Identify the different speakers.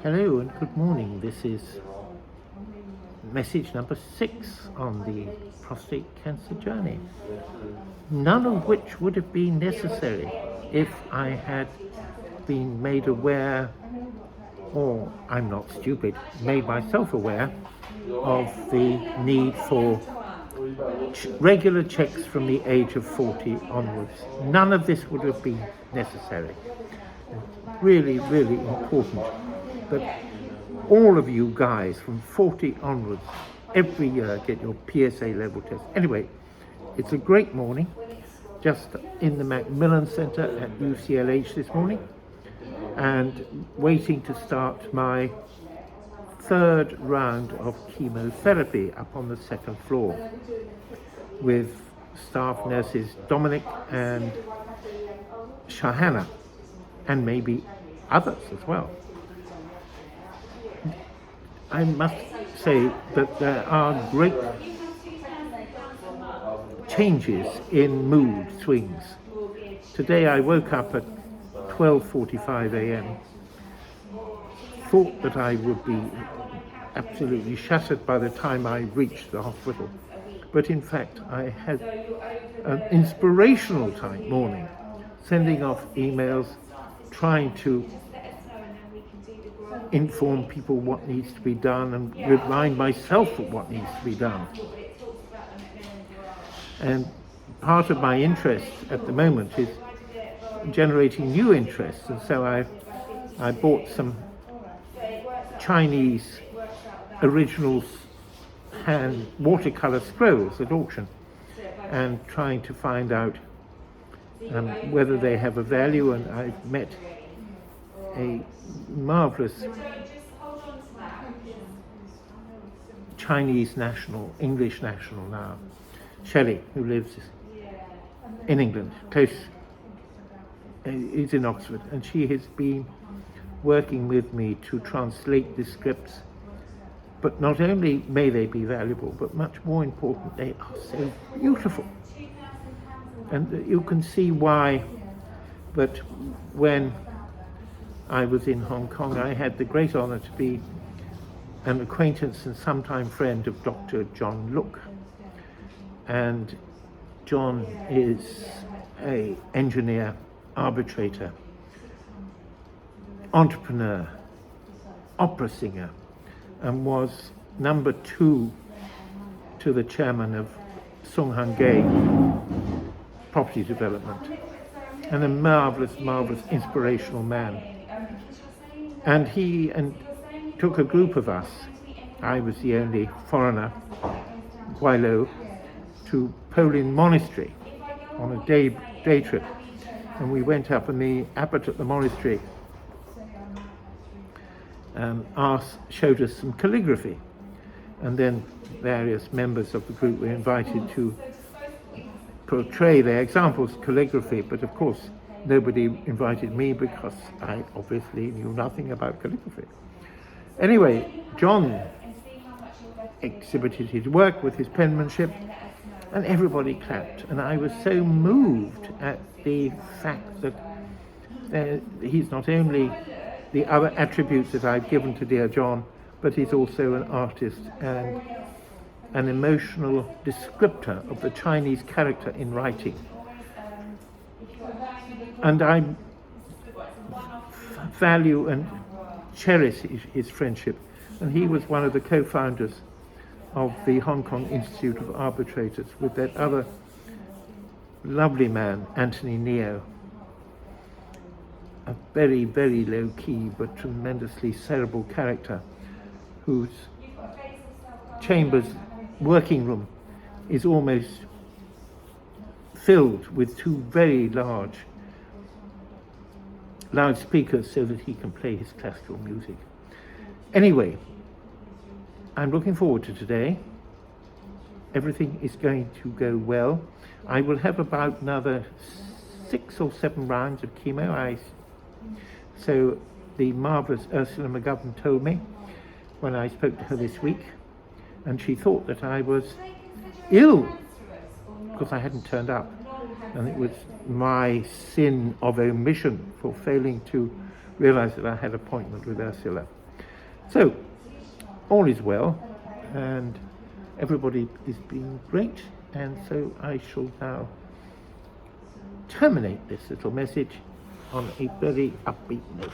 Speaker 1: Hello and good morning. This is message number 6 on the prostate cancer journey. None of which would have been necessary if I had been made aware, or I'm not stupid, made myself aware of the need for regular checks from the age of 40 onwards. None of this would have been necessary. Really, really important that all of you guys from 40 onwards every year get your PSA level test. Anyway, it's a great morning, just in the Macmillan Centre at UCLH this morning, and waiting to start my third round of chemotherapy up on the second floor with staff nurses Dominic and Shahana, and maybe others as well. I must say that there are great changes in mood swings. Today I woke up at 12:45 a.m. thought that I would be absolutely shattered by the time I reached the hospital, but in fact I had an inspirational morning, sending off emails, trying to inform people what needs to be done and remind myself of what needs to be done. And part of my interest at the moment is generating new interests, and so I bought some Chinese original hand watercolor scrolls at auction, and trying to find out whether they have a value. And I've met a marvelous Chinese national, English national now, Shelley, who lives in England, close, is in Oxford, and she has been working with me to translate the scripts. But not only may they be valuable, but much more important, they are so beautiful. And you can see why that when I was in Hong Kong, I had the great honor to be an acquaintance and sometime friend of Dr. John Look. And John is an engineer, arbitrator, entrepreneur, opera singer, and was number 2 to the chairman of Sung Han Gay Property Development, and a marvelous, inspirational man. And he took a group of us, I was the only foreigner, Guilo, to Polin Monastery on a day trip. And we went up, and the abbot at the monastery showed us some calligraphy. And then various members of the group were invited to portray their examples of calligraphy, but of course nobody invited me because I obviously knew nothing about calligraphy. Anyway, John exhibited his work with his penmanship, and everybody clapped. And I was so moved at the fact that he's not only the other attributes that I've given to dear John, but he's also an artist and an emotional descriptor of the Chinese character in writing. And I value and cherish his friendship. And he was one of the co-founders of the Hong Kong Institute of Arbitrators with that other lovely man, Anthony Neo, a very, very low-key but tremendously cerebral character, whose chamber's working room is almost filled with 2 very large loudspeakers so that he can play his classical music. Anyway, I'm looking forward to today. Everything is going to go well. I will have about another 6 or 7 rounds of chemo. So the marvelous Ursula McGovern told me when I spoke to her this week, and she thought that I was ill because I hadn't turned up, and it was my sin of omission for failing to realize that I had an appointment with Ursula. So, all is well, and everybody is being great, and so I shall now terminate this little message on a very upbeat note.